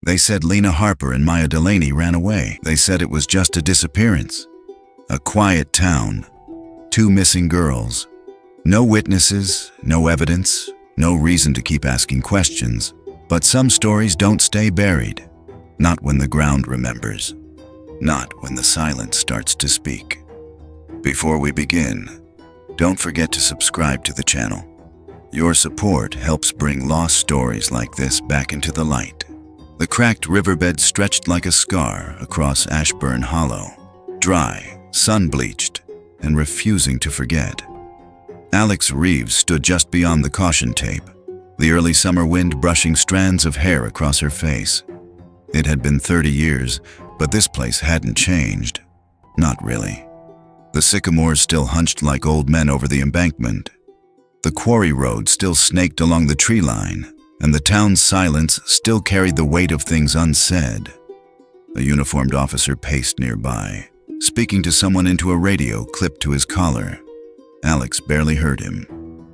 They said Lena Harper and Maya Delaney ran away. They said it was just a disappearance. A quiet town. 2 missing girls. No witnesses, no evidence, no reason to keep asking questions. But some stories don't stay buried. Not when the ground remembers. Not when the silence starts to speak. Before we begin, don't forget to subscribe to the channel. Your support helps bring lost stories like this back into the light. The cracked riverbed stretched like a scar across Ashburn Hollow. Dry, sun-bleached, and refusing to forget. Alex Reeves stood just beyond the caution tape, the early summer wind brushing strands of hair across her face. It had been 30 years, but this place hadn't changed. Not really. The sycamores still hunched like old men over the embankment. The quarry road still snaked along the tree line, and the town's silence still carried the weight of things unsaid. A uniformed officer paced nearby, speaking to someone into a radio clipped to his collar. Alex barely heard him.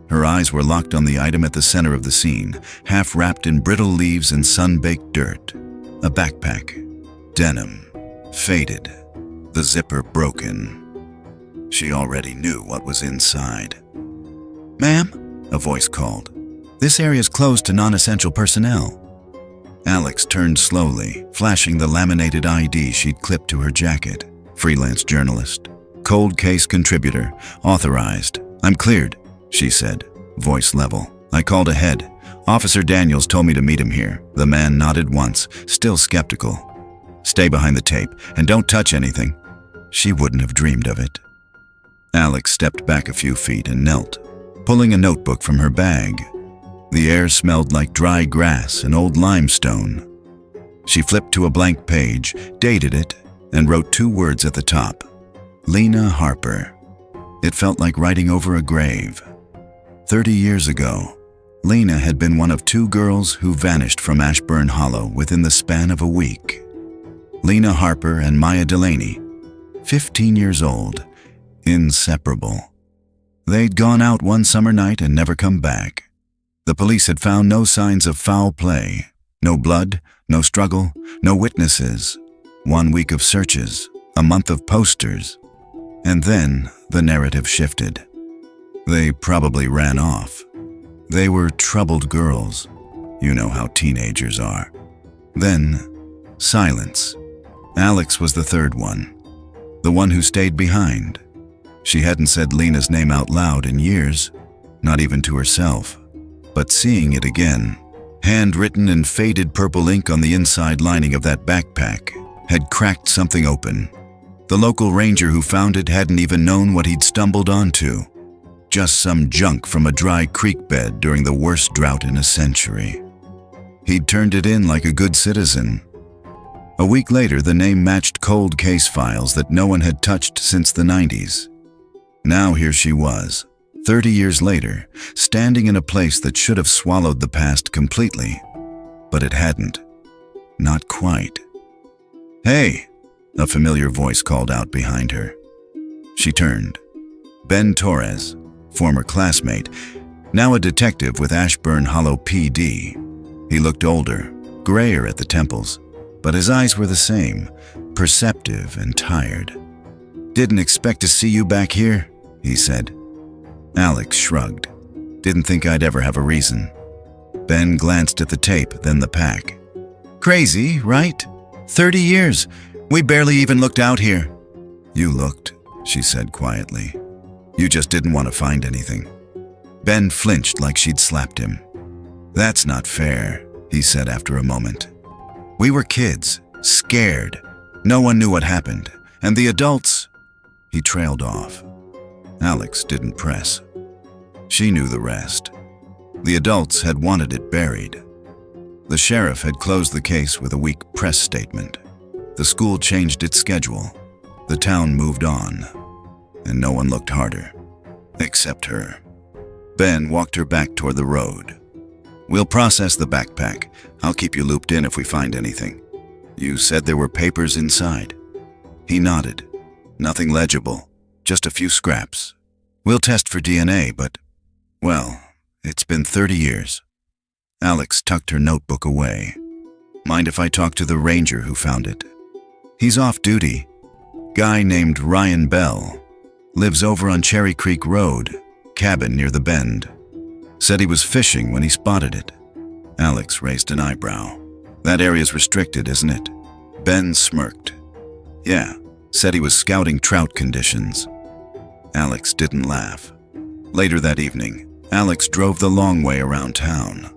Her eyes were locked on the item at the center of the scene, half wrapped in brittle leaves and sun-baked dirt. A backpack. Denim. Faded. The zipper broken. She already knew what was inside. "Ma'am?" a voice called. "This area's closed to non-essential personnel." Alex turned slowly, flashing the laminated ID she'd clipped to her jacket. Freelance journalist. Cold case contributor. Authorized. "I'm cleared," she said, voice level. "I called ahead. Officer Daniels told me to meet him here." The man nodded once, still skeptical. "Stay behind the tape, and don't touch anything." She wouldn't have dreamed of it. Alex stepped back a few feet and knelt, pulling a notebook from her bag. The air smelled like dry grass and old limestone. She flipped to a blank page, dated it, and wrote 2 words at the top. Lena Harper. It felt like writing over a grave. 30 years ago, Lena had been one of 2 girls who vanished from Ashburn Hollow within the span of a week. Lena Harper and Maya Delaney, 15 years old, inseparable. They'd gone out one summer night and never come back. The police had found no signs of foul play. No blood, no struggle, no witnesses. 1 week of searches, a month of posters. And then the narrative shifted. They probably ran off. They were troubled girls. You know how teenagers are. Then, silence. Alex was the 3rd one. The one who stayed behind. She hadn't said Lena's name out loud in years, not even to herself. But seeing it again, handwritten in faded purple ink on the inside lining of that backpack, had cracked something open. The local ranger who found it hadn't even known what he'd stumbled onto. Just some junk from a dry creek bed during the worst drought in a century. He'd turned it in like a good citizen. A week later, the name matched cold case files that no one had touched since the 90s. Now here she was, 30 years later, standing in a place that should have swallowed the past completely. But it hadn't. Not quite. "Hey!" a familiar voice called out behind her. She turned. Ben Torres, former classmate, now a detective with Ashburn Hollow PD. He looked older, grayer at the temples, but his eyes were the same, perceptive and tired. "Didn't expect to see you back here," he said. Alex shrugged. "Didn't think I'd ever have a reason." Ben glanced at the tape, then the pack. "Crazy, right? 30 years. We barely even looked out here." "You looked," she said quietly. "You just didn't want to find anything." Ben flinched like she'd slapped him. "That's not fair," he said after a moment. "We were kids, scared. No one knew what happened. And the adults—" He trailed off. Alex didn't press. She knew the rest. The adults had wanted it buried. The sheriff had closed the case with a weak press statement. The school changed its schedule. The town moved on. And no one looked harder. Except her. Ben walked her back toward the road. "We'll process the backpack. I'll keep you looped in if we find anything." "You said there were papers inside?" He nodded. "Nothing legible. Just a few scraps. We'll test for DNA, but, well, it's been 30 years. Alex tucked her notebook away. Mind if I talk to the ranger who found it? He's off duty. Guy named Ryan Bell. Lives over on Cherry Creek Road, cabin near the bend. Said he was fishing when he spotted it. Alex raised an eyebrow. That area's restricted, isn't it? Ben smirked. Yeah, said he was scouting trout conditions. Alex didn't laugh. Later that evening, Alex drove the long way around town.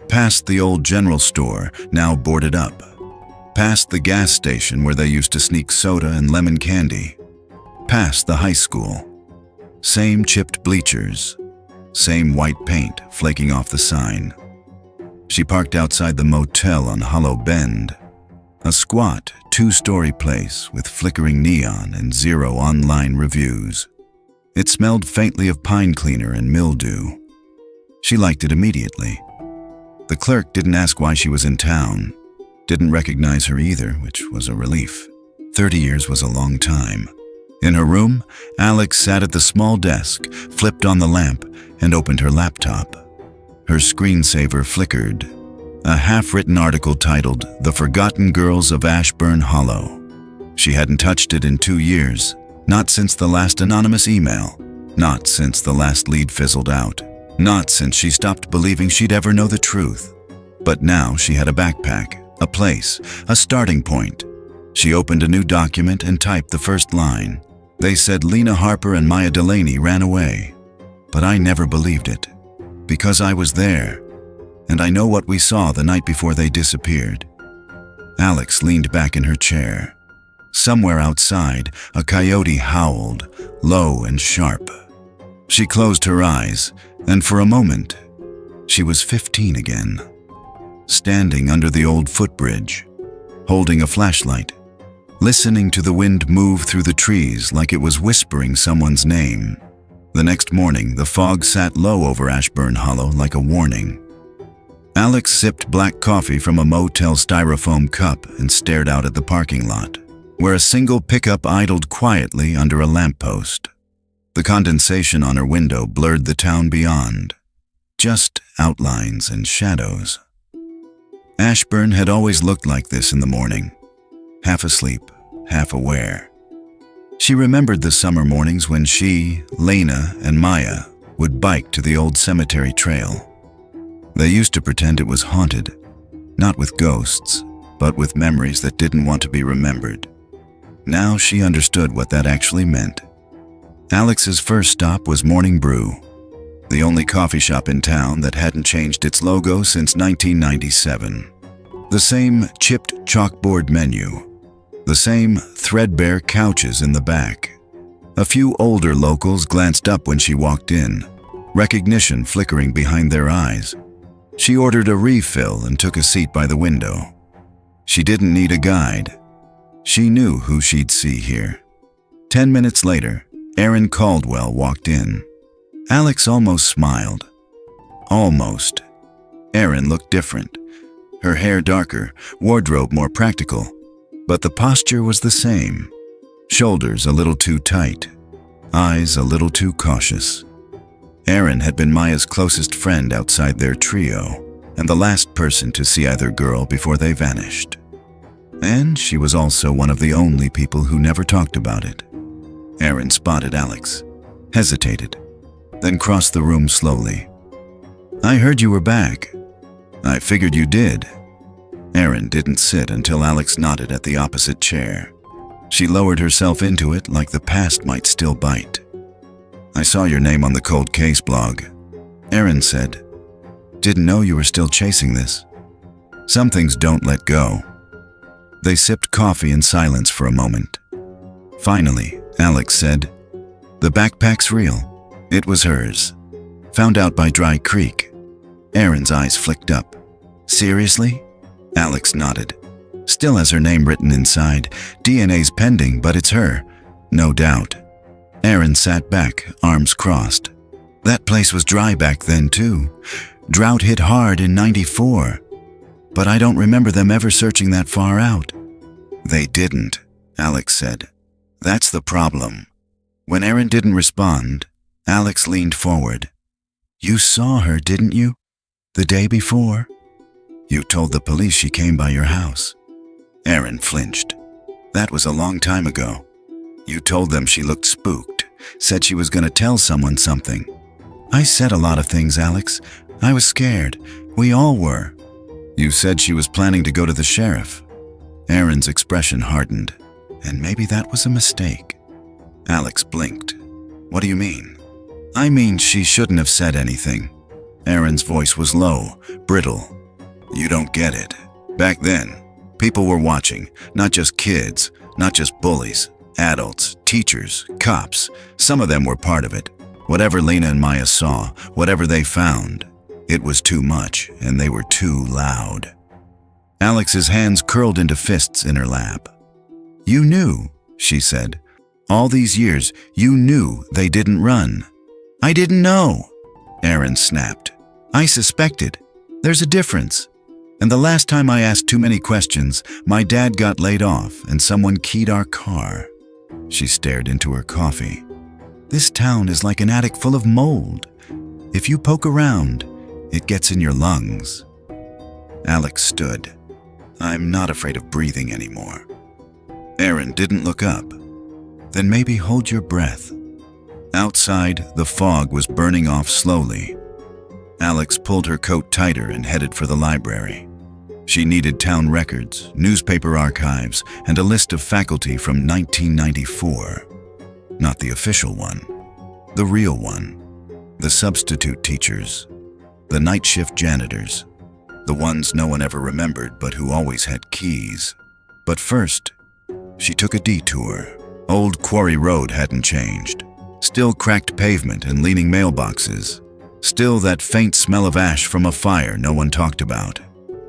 Past the old general store, now boarded up. Past the gas station where they used to sneak soda and lemon candy. Past the high school. Same chipped bleachers. Same white paint flaking off the sign. She parked outside the motel on Hollow Bend. A squat, two-story place with flickering neon and 0 online reviews. It smelled faintly of pine cleaner and mildew. She liked it immediately. The clerk didn't ask why she was in town. Didn't recognize her either, which was a relief. 30 years was a long time. In her room, Alex sat at the small desk, flipped on the lamp, and opened her laptop. Her screensaver flickered. A half-written article titled, "The Forgotten Girls of Ashburn Hollow." She hadn't touched it in 2 years, not since the last anonymous email, not since the last lead fizzled out, not since she stopped believing she'd ever know the truth. But now she had a backpack, a place, a starting point. She opened a new document and typed the first line. They said Lena Harper and Maya Delaney ran away. But I never believed it. Because I was there. And I know what we saw the night before they disappeared. Alex leaned back in her chair. Somewhere outside, a coyote howled, low and sharp. She closed her eyes, and for a moment, she was 15 again. Standing under the old footbridge, holding a flashlight, listening to the wind move through the trees like it was whispering someone's name. The next morning, the fog sat low over Ashburn Hollow like a warning. Alex sipped black coffee from a motel styrofoam cup and stared out at the parking lot, where a single pickup idled quietly under a lamppost. The condensation on her window blurred the town beyond, just outlines and shadows. Ashburn had always looked like this in the morning, half asleep, half aware. She remembered the summer mornings when she, Lena, and Maya would bike to the old cemetery trail. They used to pretend it was haunted, not with ghosts, but with memories that didn't want to be remembered. Now she understood what that actually meant. Alex's first stop was Morning Brew, the only coffee shop in town that hadn't changed its logo since 1997. The same chipped chalkboard menu, the same threadbare couches in the back. A few older locals glanced up when she walked in, recognition flickering behind their eyes. She ordered a refill and took a seat by the window. She didn't need a guide. She knew who she'd see here. 10 minutes later, Aaron Caldwell walked in. Alex almost smiled. Almost. Aaron looked different. Her hair darker, wardrobe more practical. But the posture was the same. Shoulders a little too tight. Eyes a little too cautious. Aaron had been Maya's closest friend outside their trio, and the last person to see either girl before they vanished. And she was also one of the only people who never talked about it. Aaron spotted Alex, hesitated, then crossed the room slowly. "I heard you were back." "I figured you did." Aaron didn't sit until Alex nodded at the opposite chair. She lowered herself into it like the past might still bite. "I saw your name on the cold case blog," Aaron said. "Didn't know you were still chasing this. Some things don't let go." They sipped coffee in silence for a moment. Finally, Alex said, "The backpack's real. It was hers. Found out by Dry Creek." Aaron's eyes flicked up. "Seriously?" Alex nodded. "Still has her name written inside. DNA's pending, but it's her. No doubt." Aaron sat back, arms crossed. "That place was dry back then, too. Drought hit hard in '94. But I don't remember them ever searching that far out." "They didn't," Alex said. "That's the problem." When Aaron didn't respond, Alex leaned forward. "You saw her, didn't you? The day before?" You told the police she came by your house. Aaron flinched. That was a long time ago. You told them she looked spooked, said she was going to tell someone something. I said a lot of things, Alex. I was scared. We all were. You said she was planning to go to the sheriff. Aaron's expression hardened, and maybe that was a mistake. Alex blinked. What do you mean? I mean she shouldn't have said anything. Aaron's voice was low, brittle. You don't get it. Back then, people were watching, not just kids, not just bullies, adults, teachers, cops. Some of them were part of it. Whatever Lena and Maya saw, whatever they found, it was too much, and they were too loud. Alex's hands curled into fists in her lap. You knew, she said. All these years, you knew they didn't run. I didn't know, Aaron snapped. I suspected. There's a difference. And the last time I asked too many questions, my dad got laid off and someone keyed our car. She stared into her coffee. This town is like an attic full of mold. If you poke around, it gets in your lungs. Alex stood. I'm not afraid of breathing anymore. Aaron didn't look up. Then maybe hold your breath. Outside, the fog was burning off slowly. Alex pulled her coat tighter and headed for the library. She needed town records, newspaper archives, and a list of faculty from 1994. Not the official one, the real one. The substitute teachers, the night shift janitors, the ones no one ever remembered but who always had keys. But first, she took a detour. Old Quarry Road hadn't changed. Still cracked pavement and leaning mailboxes. Still that faint smell of ash from a fire no one talked about.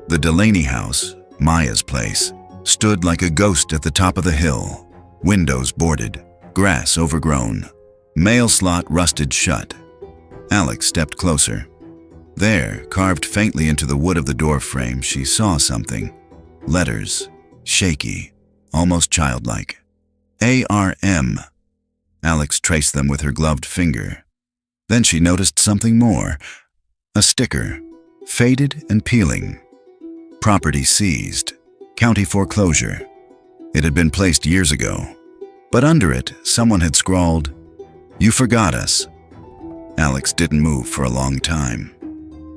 The Delaney house, Maya's place, stood like a ghost at the top of the hill. Windows boarded, grass overgrown, mail slot rusted shut. Alex stepped closer. There, carved faintly into the wood of the door frame, she saw something. Letters, shaky, almost childlike. A.R.M. Alex traced them with her gloved finger. Then she noticed something more. A sticker, faded and peeling. Property seized. County foreclosure. It had been placed years ago. But under it, someone had scrawled, "You forgot us." Alex didn't move for a long time.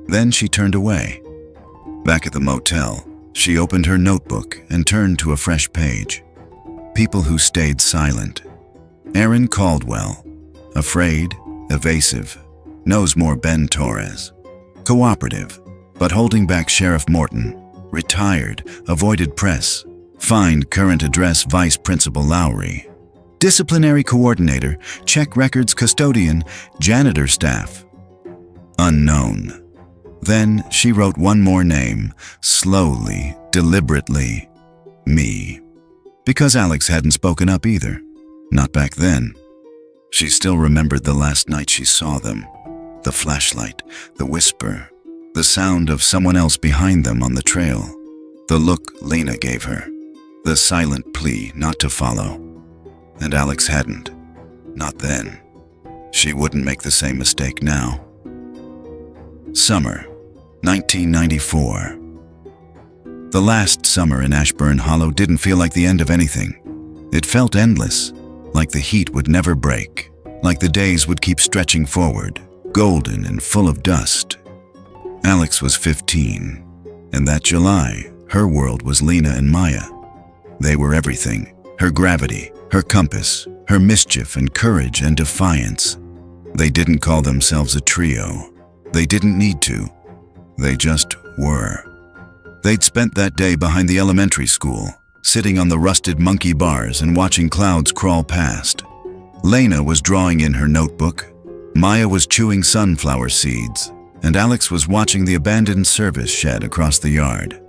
Then she turned away. Back at the motel, she opened her notebook and turned to a fresh page. People who stayed silent. Aaron Caldwell, afraid, evasive, knows more Ben Torres. Cooperative, but holding back Sheriff Morton. Retired, avoided press. Find current address Vice Principal Lowry. Disciplinary coordinator, check records custodian, janitor staff. Unknown. Then she wrote one more name, slowly, deliberately. Me. Because Alex hadn't spoken up either. Not back then. She still remembered the last night she saw them. The flashlight, the whisper, the sound of someone else behind them on the trail. The look Lena gave her. The silent plea not to follow. And Alex hadn't. Not then. She wouldn't make the same mistake now. Summer, 1994. The last summer in Ashburn Hollow didn't feel like the end of anything. It felt endless, like the heat would never break, like the days would keep stretching forward, golden and full of dust. Alex was 15, and that July, her world was Lena and Maya. They were everything, her gravity, her compass, her mischief and courage and defiance. They didn't call themselves a trio. They didn't need to. They just were. They'd spent that day behind the elementary school, sitting on the rusted monkey bars and watching clouds crawl past. Lena was drawing in her notebook, Maya was chewing sunflower seeds, and Alex was watching the abandoned service shed across the yard.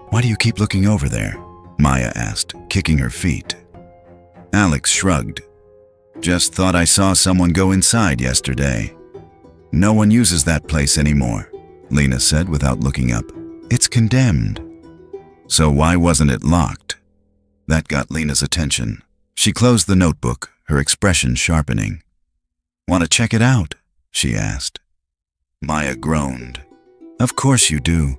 "Why do you keep looking over there?" Maya asked, kicking her feet. Alex shrugged. "Just thought I saw someone go inside yesterday." "No one uses that place anymore," Lena said without looking up. "It's condemned." "So why wasn't it locked?" That got Lena's attention. She closed the notebook, her expression sharpening. "Want to check it out?" she asked. Maya groaned. "Of course you do."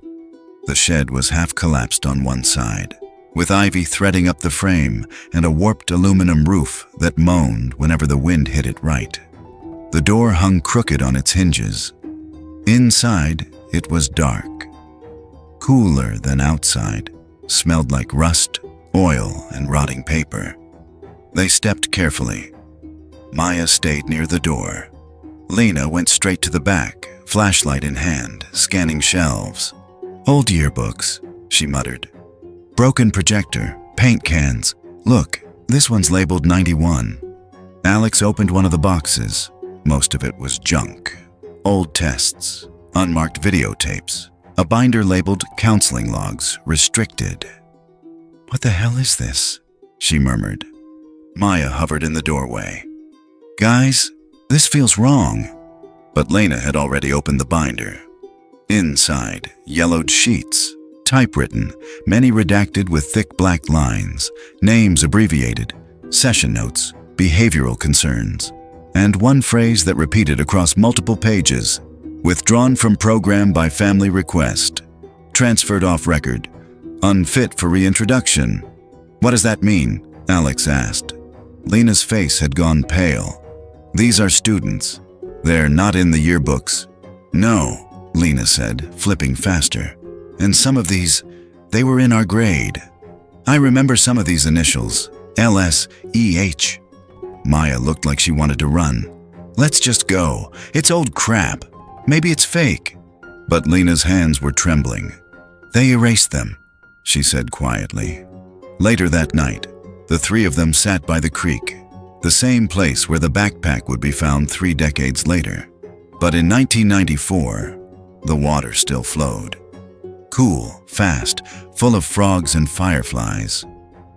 The shed was half collapsed on one side, with ivy threading up the frame and a warped aluminum roof that moaned whenever the wind hit it right. The door hung crooked on its hinges. Inside, it was dark. Cooler than outside, smelled like rust, oil, and rotting paper. They stepped carefully. Maya stayed near the door. Lena went straight to the back, flashlight in hand, scanning shelves. "Old yearbooks," she muttered. "Broken projector, paint cans. Look, this one's labeled 91. Alex opened one of the boxes. Most of it was junk. Old tests, unmarked videotapes, a binder labeled counseling logs, restricted. "What the hell is this?" she murmured. Maya hovered in the doorway. "Guys, this feels wrong." But Lena had already opened the binder. Inside, yellowed sheets, typewritten, many redacted with thick black lines, names abbreviated, session notes, behavioral concerns, and one phrase that repeated across multiple pages: "Withdrawn from program by family request. Transferred off record. Unfit for reintroduction." "What does that mean?" Alex asked. Lena's face had gone pale. "These are students. They're not in the yearbooks." "No," Lena said, flipping faster. "And some of these, they were in our grade. I remember some of these initials. LSEH. Maya looked like she wanted to run. "Let's just go. It's old crap. Maybe it's fake." But Lena's hands were trembling. "They erased them," she said quietly. Later that night, the three of them sat by the creek, the same place where the backpack would be found 3 decades later. But in 1994, the water still flowed. Cool, fast, full of frogs and fireflies.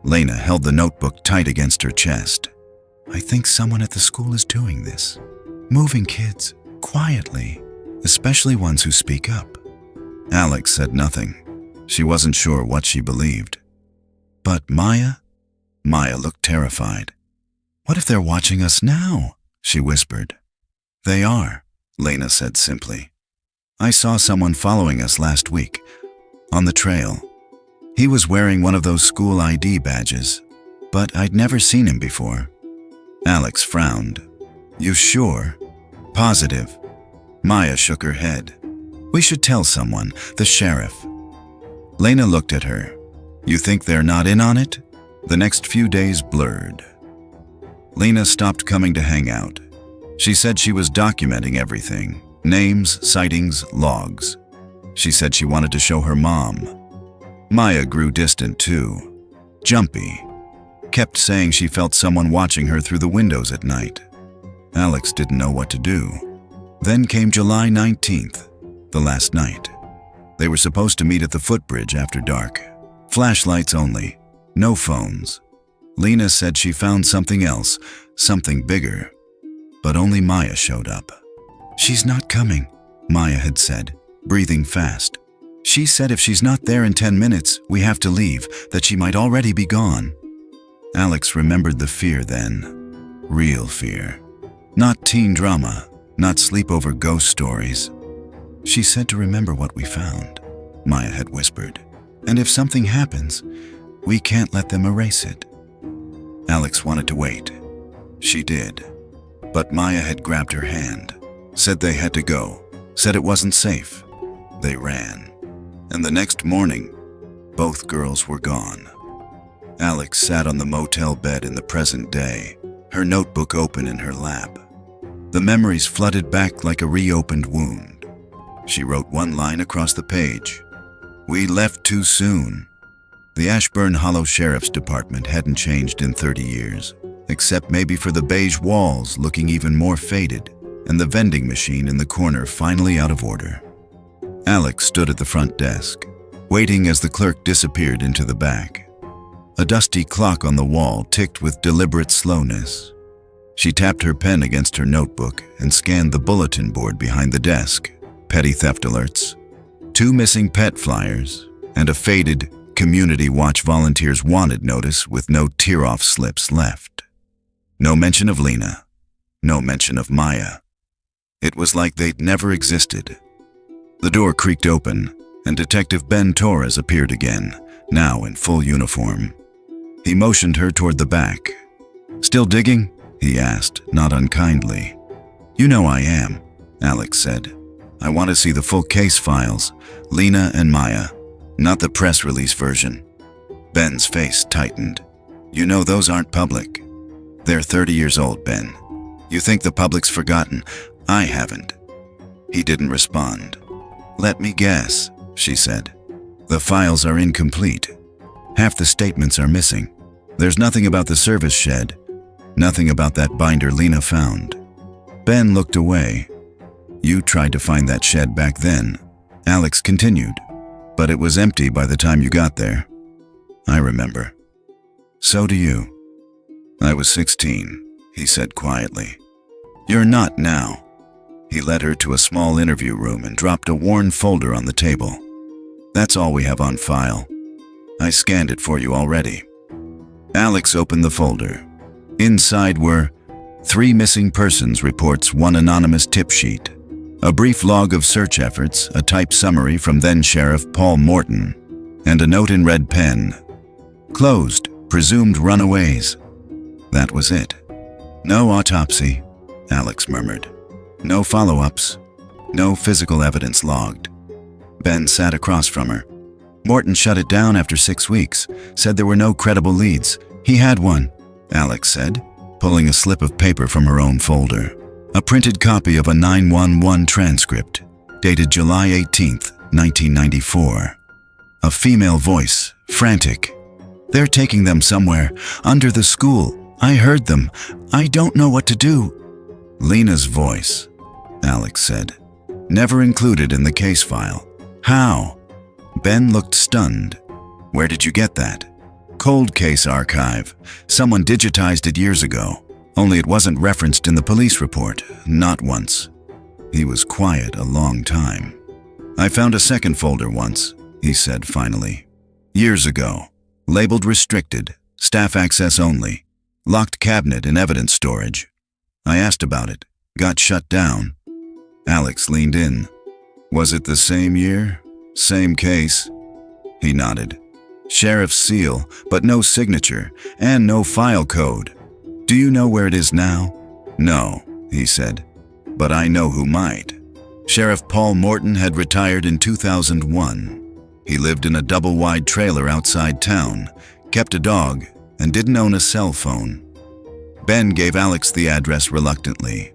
Lena held the notebook tight against her chest. "I think someone at the school is doing this. Moving kids, quietly, especially ones who speak up." Alex said nothing. She wasn't sure what she believed. "But Maya?" Maya looked terrified. "What if they're watching us now?" she whispered. "They are," Lena said simply. "I saw someone following us last week, on the trail. He was wearing one of those school ID badges, but I'd never seen him before." Alex frowned. "You sure? Positive?" Maya shook her head. "We should tell someone, the sheriff." Lena looked at her. "You think they're not in on it?" The next few days blurred. Lena stopped coming to hang out. She said she was documenting everything: names, sightings, logs. She said she wanted to show her mom. Maya grew distant too. Jumpy. Kept saying she felt someone watching her through the windows at night. Alex didn't know what to do. Then came July 19th, the last night. They were supposed to meet at the footbridge after dark. Flashlights only. No phones. Lena said she found something else, something bigger. But only Maya showed up. "She's not coming," Maya had said, breathing fast. "She said if she's not there in 10 minutes, we have to leave, that she might already be gone." Alex remembered the fear then. Real fear. Not teen drama, not sleepover ghost stories. "She said to remember what we found," Maya had whispered. "And if something happens, we can't let them erase it." Alex wanted to wait. She did. But Maya had grabbed her hand, said they had to go, said it wasn't safe. They ran. And the next morning, both girls were gone. Alex sat on the motel bed in the present day, her notebook open in her lap. The memories flooded back like a reopened wound. She wrote one line across the page. "We left too soon." The Ashburn Hollow Sheriff's Department hadn't changed in 30 years, except maybe for the beige walls looking even more faded and the vending machine in the corner finally out of order. Alex stood at the front desk, waiting as the clerk disappeared into the back. A dusty clock on the wall ticked with deliberate slowness. She tapped her pen against her notebook and scanned the bulletin board behind the desk. Petty theft alerts, 2 missing pet flyers, and a faded Community Watch Volunteers Wanted notice with no tear-off slips left. No mention of Lena, no mention of Maya. It was like they'd never existed. The door creaked open, and Detective Ben Torres appeared again, now in full uniform. He motioned her toward the back. "Still digging?" he asked, not unkindly. "You know I am," Alex said. "I want to see the full case files, Lena and Maya, not the press release version." Ben's face tightened. "You know those aren't public. They're 30 years old, Ben. You think the public's forgotten? I haven't." He didn't respond. "Let me guess," she said. "The files are incomplete. Half the statements are missing. There's nothing about the service shed, nothing about that binder Lena found." Ben looked away. "You tried to find that shed back then," Alex continued, "but it was empty by the time you got there." "I remember." "So do you." "I was 16, he said quietly. "You're not now." He led her to a small interview room and dropped a worn folder on the table. "That's all we have on file. I scanned it for you already." Alex opened the folder. Inside were 3 missing persons reports, 1 anonymous tip sheet, a brief log of search efforts, a typed summary from then-Sheriff Paul Morton, and a note in red pen. "Closed, presumed runaways." That was it. "No autopsy," Alex murmured. "No follow-ups. No physical evidence logged." Ben sat across from her. "Morton shut it down after 6 weeks, said there were no credible leads. He had one," Alex said, pulling a slip of paper from her own folder. A printed copy of a 911 transcript, dated July 18th, 1994. A female voice, frantic. "They're taking them somewhere, under the school. I heard them. I don't know what to do." Lena's voice, Alex said. "Never included in the case file. How?" Ben looked stunned. "Where did you get that?" "Cold case archive. Someone digitized it years ago. Only it wasn't referenced in the police report, not once." He was quiet a long time. "I found a second folder once," he said finally. "Years ago. Labeled restricted, staff access only, locked cabinet and evidence storage. I asked about it, got shut down." Alex leaned in. "Was it the same year? Same case?" He nodded. "Sheriff's seal, but no signature, and no file code. Do you know where it is now?" "No," he said, "but I know who might." Sheriff Paul Morton had retired in 2001. He lived in a double-wide trailer outside town, kept a dog, and didn't own a cell phone. Ben gave Alex the address reluctantly.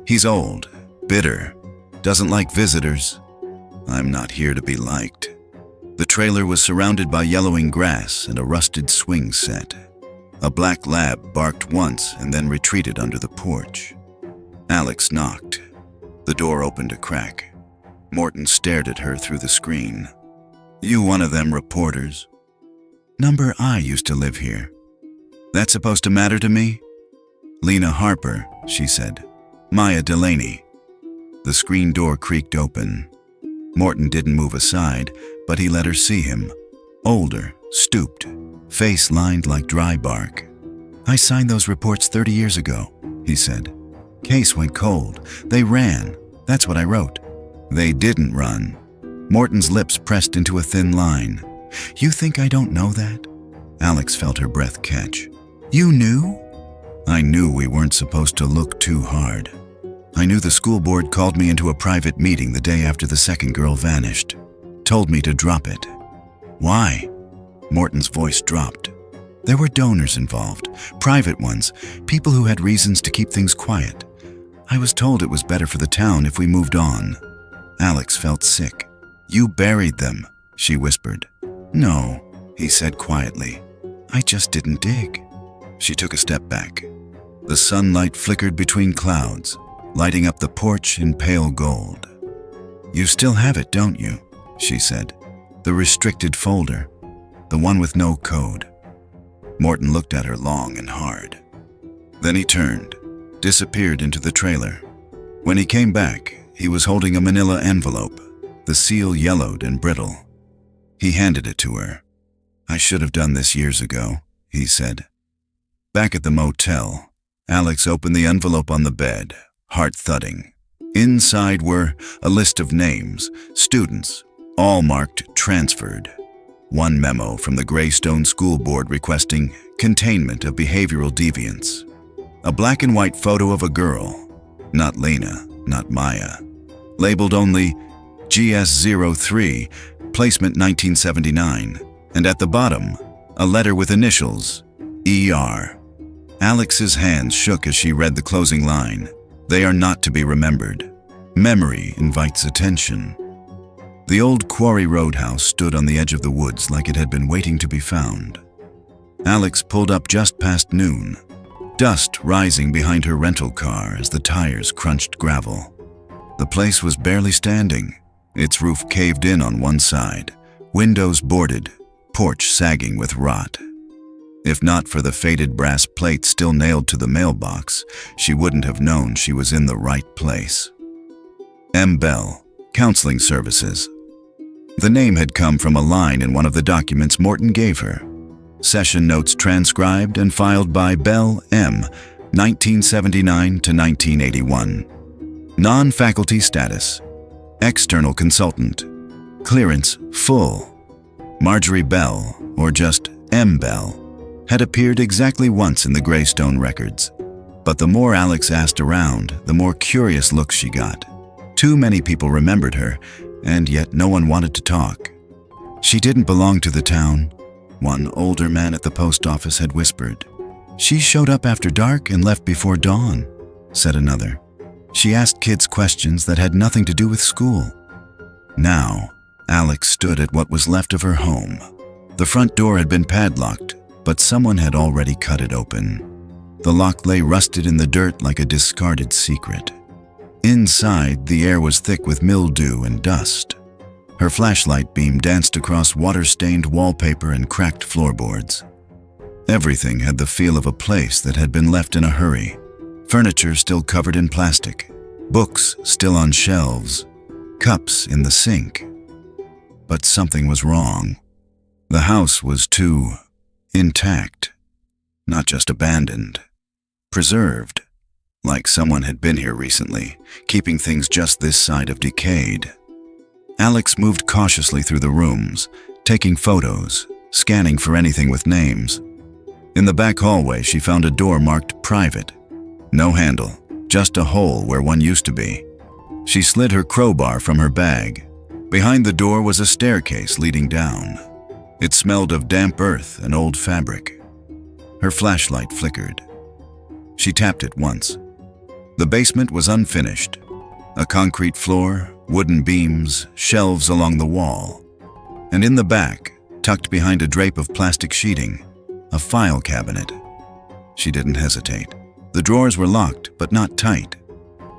"He's old, bitter, doesn't like visitors." "I'm not here to be liked." The trailer was surrounded by yellowing grass and a rusted swing set. A black lab barked once and then retreated under the porch. Alex knocked. The door opened a crack. Morton stared at her through the screen. "You one of them reporters?" "Number I used to live here." "That supposed to matter to me?" "Lena Harper," she said. "Maya Delaney." The screen door creaked open. Morton didn't move aside, but he let her see him. Older, stooped, face lined like dry bark. "I signed those reports 30 years ago," he said. "Case went cold. They ran. That's what I wrote." "They didn't run." Morton's lips pressed into a thin line. "You think I don't know that?" Alex felt her breath catch. "You knew?" "I knew we weren't supposed to look too hard. I knew the school board called me into a private meeting the day after the second girl vanished. Told me to drop it." "Why?" Morton's voice dropped. "There were donors involved, private ones, people who had reasons to keep things quiet. I was told it was better for the town if we moved on." Alex felt sick. "You buried them," she whispered. "No," he said quietly. "I just didn't dig." She took a step back. The sunlight flickered between clouds, lighting up the porch in pale gold. "You still have it, don't you?" she said. "The restricted folder, the one with no code." Morton looked at her long and hard. Then he turned, disappeared into the trailer. When he came back, he was holding a manila envelope, the seal yellowed and brittle. He handed it to her. "I should have done this years ago," he said. Back at the motel, Alex opened the envelope on the bed, heart thudding. Inside were a list of names, students, all marked transferred. One memo from the Greystone School Board requesting containment of behavioral deviance. A black and white photo of a girl, not Lena, not Maya, labeled only GS03, placement 1979, and at the bottom, a letter with initials, ER. Alex's hands shook as she read the closing line. They are not to be remembered. Memory invites attention. The old quarry roadhouse stood on the edge of the woods like it had been waiting to be found. Alex pulled up just past noon, dust rising behind her rental car as the tires crunched gravel. The place was barely standing, its roof caved in on one side, windows boarded, porch sagging with rot. If not for the faded brass plate still nailed to the mailbox, she wouldn't have known she was in the right place. M. Bell, Counseling Services. The name had come from a line in one of the documents Morton gave her. Session notes transcribed and filed by Bell M., 1979 to 1981. Non-faculty status. External consultant. Clearance full. Marjorie Bell, or just M. Bell, had appeared exactly once in the Greystone records. But the more Alex asked around, the more curious looks she got. Too many people remembered her, and yet no one wanted to talk. She didn't belong to the town, one older man at the post office had whispered. She showed up after dark and left before dawn, said another. She asked kids questions that had nothing to do with school. Now, Alex stood at what was left of her home. The front door had been padlocked, but someone had already cut it open. The lock lay rusted in the dirt like a discarded secret. Inside, the air was thick with mildew and dust. Her flashlight beam danced across water-stained wallpaper and cracked floorboards. Everything had the feel of a place that had been left in a hurry. Furniture still covered in plastic, books still on shelves, cups in the sink. But something was wrong. The house was too intact, not just abandoned, preserved, like someone had been here recently, keeping things just this side of decayed. Alex moved cautiously through the rooms, taking photos, scanning for anything with names. In the back hallway, she found a door marked private. No handle, just a hole where one used to be. She slid her crowbar from her bag. Behind the door was a staircase leading down. It smelled of damp earth and old fabric. Her flashlight flickered. She tapped it once. The basement was unfinished. A concrete floor, wooden beams, shelves along the wall. And in the back, tucked behind a drape of plastic sheeting, a file cabinet. She didn't hesitate. The drawers were locked, but not tight.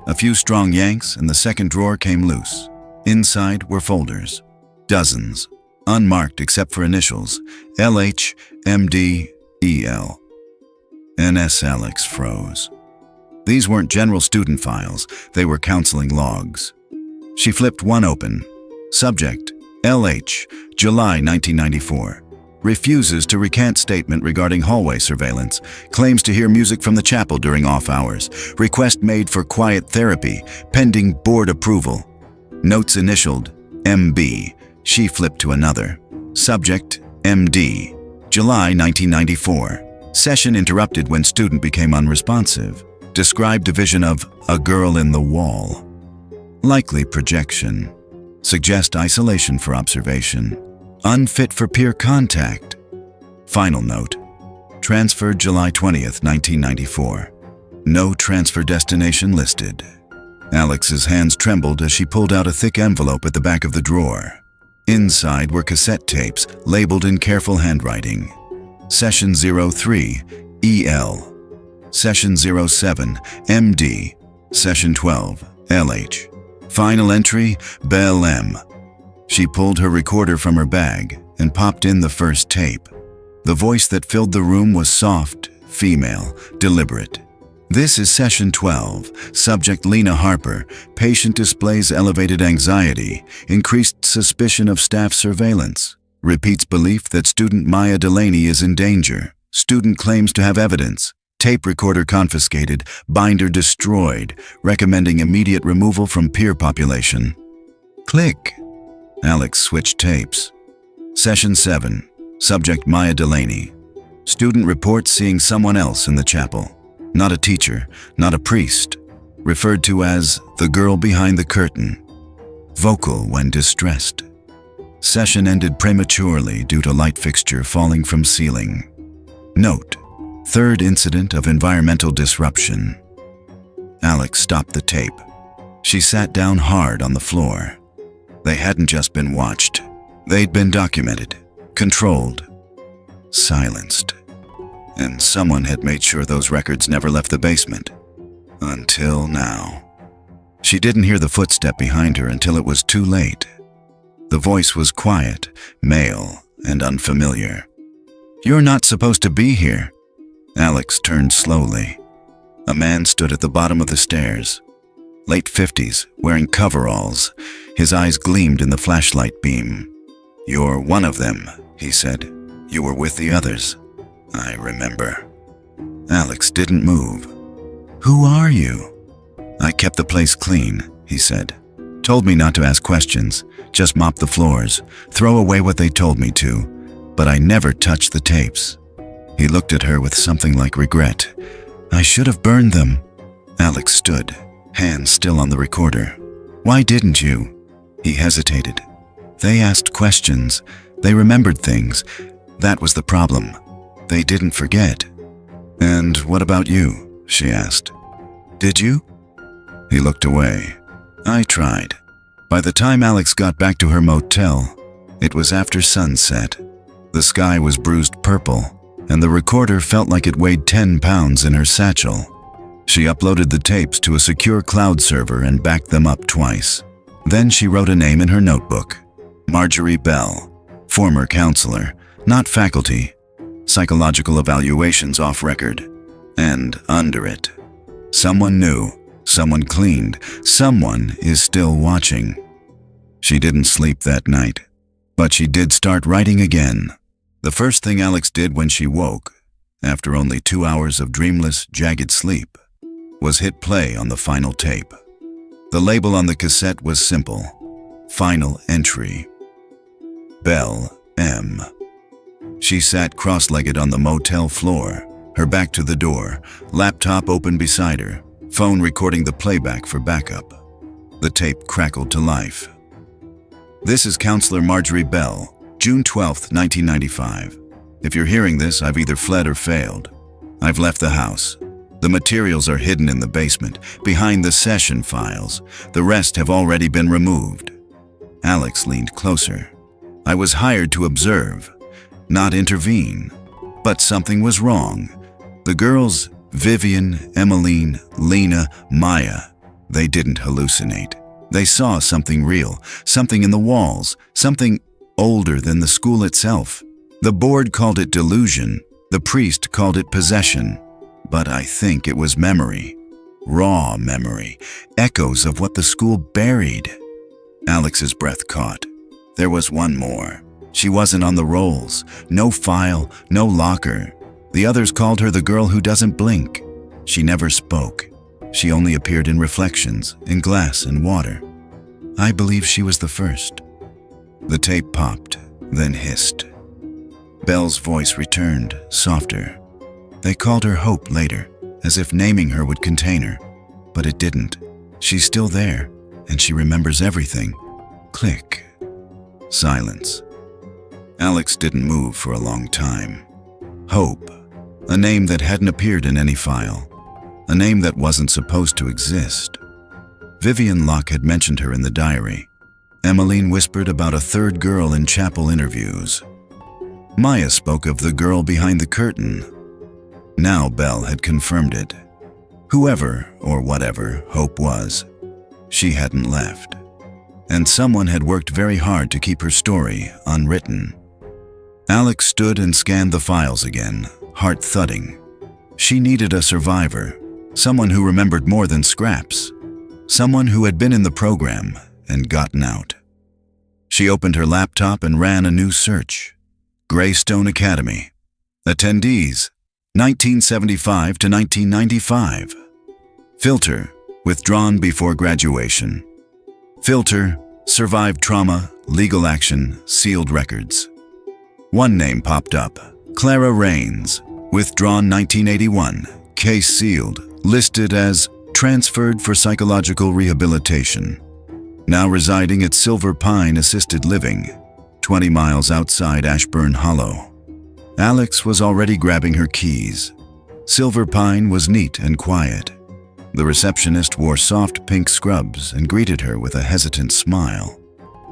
A few strong yanks and the second drawer came loose. Inside were folders. Dozens. Unmarked except for initials, LH, MD, EL. NS Alex froze. These weren't general student files, they were counseling logs. She flipped one open. Subject, LH, July 1994. Refuses to recant statement regarding hallway surveillance. Claims to hear music from the chapel during off hours. Request made for quiet therapy, pending board approval. Notes initialed, MB. She flipped to another. Subject, MD. July 1994. Session interrupted when student became unresponsive. Described division of a girl in the wall. Likely projection. Suggest isolation for observation. Unfit for peer contact. Final note. Transferred July 20th, 1994. No transfer destination listed. Alex's hands trembled as she pulled out a thick envelope at the back of the drawer. Inside were cassette tapes labeled in careful handwriting. Session 03, EL. Session 07, MD. Session 12, LH. Final entry, Bell M. She pulled her recorder from her bag and popped in the first tape. The voice that filled the room was soft, female, deliberate. This is Session 12. Subject Lena Harper. Patient displays elevated anxiety, increased suspicion of staff surveillance. Repeats belief that student Maya Delaney is in danger. Student claims to have evidence. Tape recorder confiscated, binder destroyed, recommending immediate removal from peer population. Click. Alex switched tapes. Session 7. Subject Maya Delaney. Student reports seeing someone else in the chapel. Not a teacher, not a priest. Referred to as the girl behind the curtain. Vocal when distressed. Session ended prematurely due to light fixture falling from ceiling. Note: third incident of environmental disruption. Alex stopped the tape. She sat down hard on the floor. They hadn't just been watched. They'd been documented, controlled, silenced. And someone had made sure those records never left the basement. Until now. She didn't hear the footstep behind her until it was too late. The voice was quiet, male, and unfamiliar. "You're not supposed to be here." Alex turned slowly. A man stood at the bottom of the stairs. Late 50s, wearing coveralls. His eyes gleamed in the flashlight beam. "You're one of them," he said. "You were with the others." "I remember." Alex didn't move. "Who are you?" "I kept the place clean," he said. "Told me not to ask questions, just mop the floors, throw away what they told me to, but I never touched the tapes." He looked at her with something like regret. "I should have burned them." Alex stood, hands still on the recorder. "Why didn't you?" He hesitated. "They asked questions. They remembered things. That was the problem. They didn't forget." "And what about you?" she asked. "Did you?" He looked away. "I tried." By the time Alex got back to her motel, it was after sunset. The sky was bruised purple, and the recorder felt like it weighed 10 pounds in her satchel. She uploaded the tapes to a secure cloud server and backed them up twice. Then she wrote a name in her notebook. Marjorie Bell, former counselor, not faculty, psychological evaluations off record. And under it, someone new, someone cleaned, someone is still watching. She didn't sleep that night, but she did start writing again. The first thing Alex did when she woke, after only 2 hours of dreamless, jagged sleep, was hit play on the final tape. The label on the cassette was simple: Final Entry. Bell, M. She sat cross-legged on the motel floor, her back to the door, laptop open beside her, phone recording the playback for backup. The tape crackled to life. "This is Counselor Marjorie Bell, June 12, 1995. If you're hearing this, I've either fled or failed. I've left the house. The materials are hidden in the basement, behind the session files. The rest have already been removed." Alex leaned closer. "I was hired to observe, not intervene. But something was wrong. The girls, Vivian, Emmeline, Lena, Maya, they didn't hallucinate. They saw something real, something in the walls, something older than the school itself. The board called it delusion. The priest called it possession. But I think it was memory. Raw memory. Echoes of what the school buried." Alex's breath caught. There was one more. She wasn't on the rolls. No file, no locker. The others called her the girl who doesn't blink. She never spoke. She only appeared in reflections, in glass and water. I believe she was the first. The tape popped, then hissed. Bell's voice returned, softer. They called her Hope later, as if naming her would contain her. But it didn't. She's still there, and she remembers everything. Click. Silence. Alex didn't move for a long time. Hope. A name that hadn't appeared in any file. A name that wasn't supposed to exist. Vivian Locke had mentioned her in the diary. Emmeline whispered about a third girl in chapel interviews. Maya spoke of the girl behind the curtain. Now Bell had confirmed it. Whoever or whatever Hope was, she hadn't left. And someone had worked very hard to keep her story unwritten. Alex stood and scanned the files again, heart thudding. She needed a survivor, someone who remembered more than scraps, someone who had been in the program and gotten out. She opened her laptop and ran a new search. Greystone Academy. Attendees, 1975 to 1995. Filter, withdrawn before graduation. Filter, survived trauma, legal action, sealed records. One name popped up, Clara Rains, withdrawn 1981, case sealed, listed as transferred for psychological rehabilitation. Now residing at Silver Pine Assisted Living, 20 miles outside Ashburn Hollow. Alex was already grabbing her keys. Silver Pine was neat and quiet. The receptionist wore soft pink scrubs and greeted her with a hesitant smile.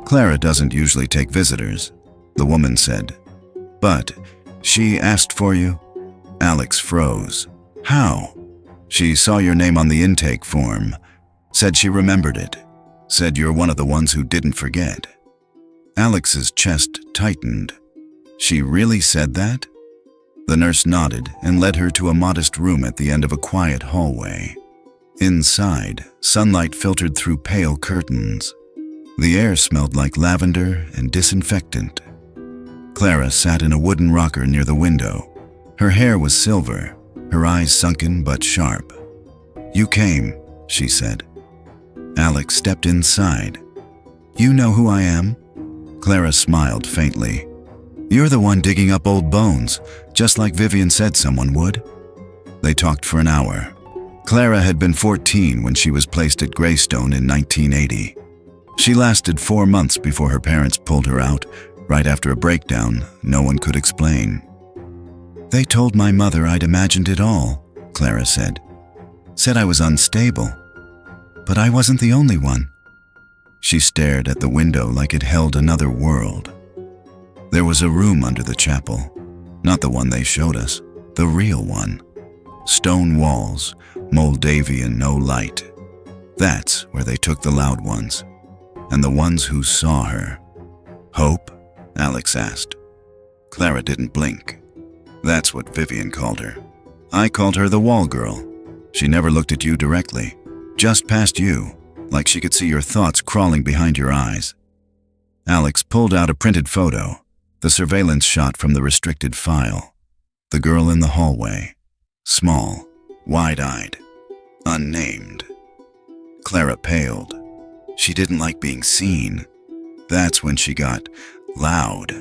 "Clara doesn't usually take visitors," the woman said. "But she asked for you?" Alex froze. "How?" "She saw your name on the intake form. Said she remembered it. Said you're one of the ones who didn't forget." Alex's chest tightened. "She really said that?" The nurse nodded and led her to a modest room at the end of a quiet hallway. Inside, sunlight filtered through pale curtains. The air smelled like lavender and disinfectant. Clara sat in a wooden rocker near the window. Her hair was silver, her eyes sunken but sharp. "You came," she said. Alex stepped inside. "You know who I am?" Clara smiled faintly. "You're the one digging up old bones, just like Vivian said someone would." They talked for an hour. Clara had been 14 when she was placed at Greystone in 1980. She lasted 4 months before her parents pulled her out, right after a breakdown no one could explain. "They told my mother I'd imagined it all," Clara said. "Said I was unstable. But I wasn't the only one." She stared at the window like it held another world. There was a room under the chapel, not the one they showed us, the real one. Stone walls, Moldavian, no light. That's where they took the loud ones, and the ones who saw her. "Hope?" Alex asked. Clara didn't blink. "That's what Vivian called her. I called her the wall girl. She never looked at you directly, just past you, like she could see your thoughts crawling behind your eyes." Alex pulled out a printed photo, the surveillance shot from the restricted file. The girl in the hallway, small, wide-eyed, unnamed. Clara paled. She didn't like being seen. That's when she got loud.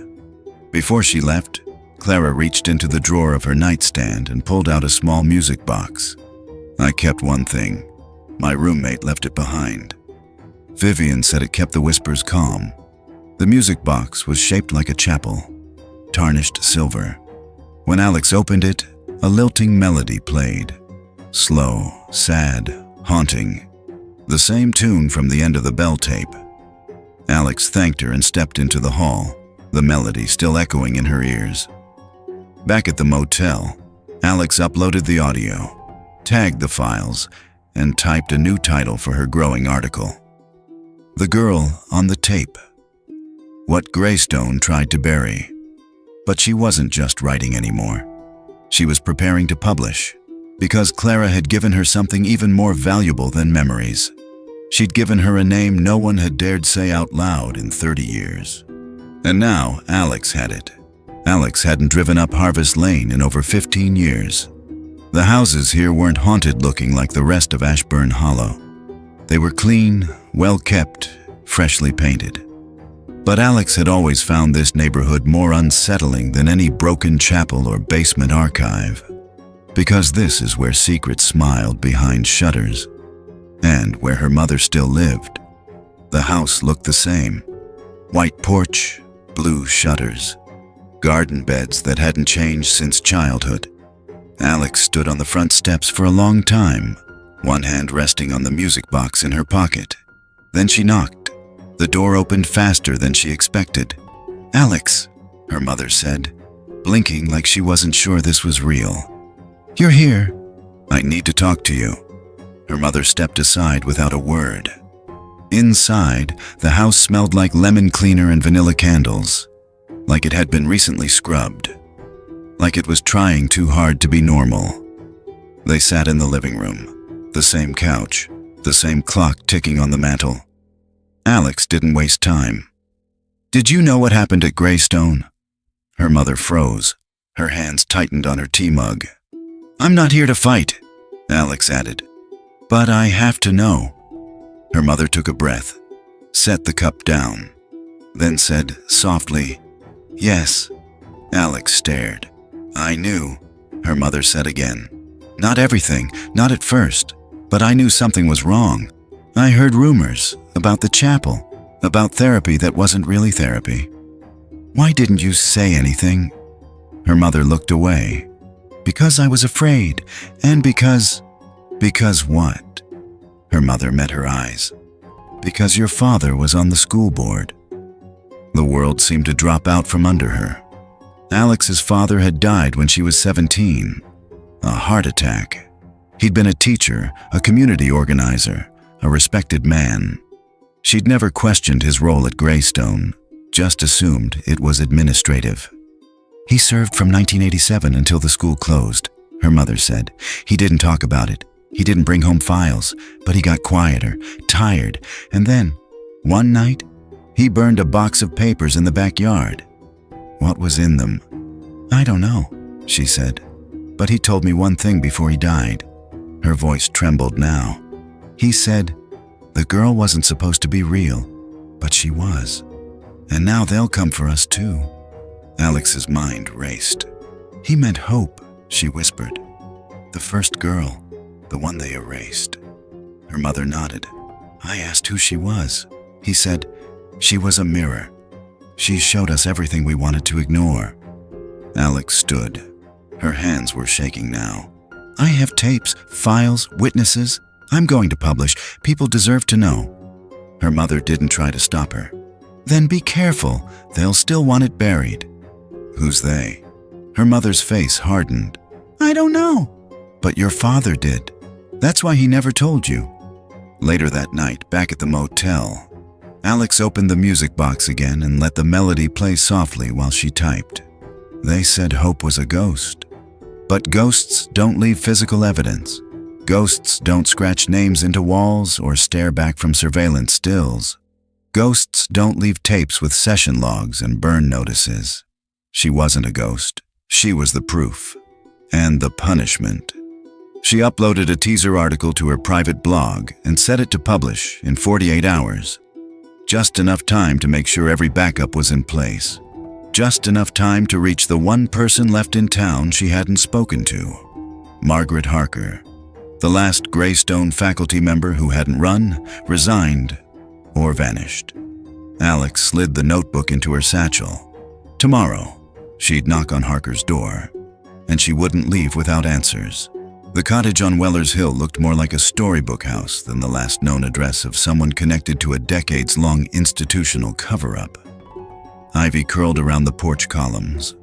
Before she left, Clara reached into the drawer of her nightstand and pulled out a small music box. "I kept one thing. My roommate left it behind. Vivian said it kept the whispers calm." The music box was shaped like a chapel, tarnished silver. When Alex opened it, a lilting melody played. Slow, sad, haunting. The same tune from the end of the bell tape. Alex thanked her and stepped into the hall, the melody still echoing in her ears. Back at the motel, Alex uploaded the audio, tagged the files, and typed a new title for her growing article. "The Girl on the Tape. What Greystone Tried to Bury." But she wasn't just writing anymore. She was preparing to publish, because Clara had given her something even more valuable than memories. She'd given her a name no one had dared say out loud in 30 years. And now Alex had it. Alex hadn't driven up Harvest Lane in over 15 years. The houses here weren't haunted looking like the rest of Ashburn Hollow. They were clean, well-kept, freshly painted. But Alex had always found this neighborhood more unsettling than any broken chapel or basement archive. Because this is where secrets smiled behind shutters, and where her mother still lived. The house looked the same. White porch, blue shutters, garden beds that hadn't changed since childhood. Alex stood on the front steps for a long time, one hand resting on the music box in her pocket. Then she knocked. The door opened faster than she expected. "Alex," her mother said, blinking like she wasn't sure this was real. "You're here." "I need to talk to you." Her mother stepped aside without a word. Inside, the house smelled like lemon cleaner and vanilla candles, like it had been recently scrubbed, like it was trying too hard to be normal. They sat in the living room, the same couch, the same clock ticking on the mantel. Alex didn't waste time. "Did you know what happened at Greystone?" Her mother froze. Her hands tightened on her tea mug. "I'm not here to fight," Alex added. "But I have to know." Her mother took a breath, set the cup down. then said softly, "Yes." Alex stared. "I knew," her mother said again. "Not everything, not at first, but I knew something was wrong. I heard rumors about the chapel, about therapy that wasn't really therapy." "Why didn't you say anything?" Her mother looked away. "Because I was afraid, and because..." "Because what?" Her mother met her eyes. "Because your father was on the school board." The world seemed to drop out from under her. Alex's father had died when she was 17. A heart attack. He'd been a teacher, a community organizer, a respected man. She'd never questioned his role at Greystone, just assumed it was administrative. "He served from 1987 until the school closed," her mother said. "He didn't talk about it. He didn't bring home files, but he got quieter, tired, and then, one night, he burned a box of papers in the backyard." "What was in them?" "I don't know," she said. "But he told me one thing before he died." Her voice trembled now. "He said, the girl wasn't supposed to be real, but she was. And now they'll come for us too." Alex's mind raced. "He meant Hope," she whispered. "The first girl, the one they erased." Her mother nodded. "I asked who she was." He said, "She was a mirror. She showed us everything we wanted to ignore." Alex stood. Her hands were shaking now. "I have tapes, files, witnesses. I'm going to publish. People deserve to know." Her mother didn't try to stop her. "Then be careful. They'll still want it buried." "Who's they?" Her mother's face hardened. "I don't know." "But your father did. That's why he never told you." Later that night, back at the motel, Alex opened the music box again and let the melody play softly while she typed. They said Hope was a ghost. But ghosts don't leave physical evidence. Ghosts don't scratch names into walls or stare back from surveillance stills. Ghosts don't leave tapes with session logs and burn notices. She wasn't a ghost. She was the proof. And the punishment. She uploaded a teaser article to her private blog and set it to publish in 48 hours. Just enough time to make sure every backup was in place. Just enough time to reach the one person left in town she hadn't spoken to. Margaret Harker, the last Greystone faculty member who hadn't run, resigned, or vanished. Alex slid the notebook into her satchel. Tomorrow, she'd knock on Harker's door, and she wouldn't leave without answers. The cottage on Weller's Hill looked more like a storybook house than the last known address of someone connected to a decades-long institutional cover-up. Ivy curled around the porch columns.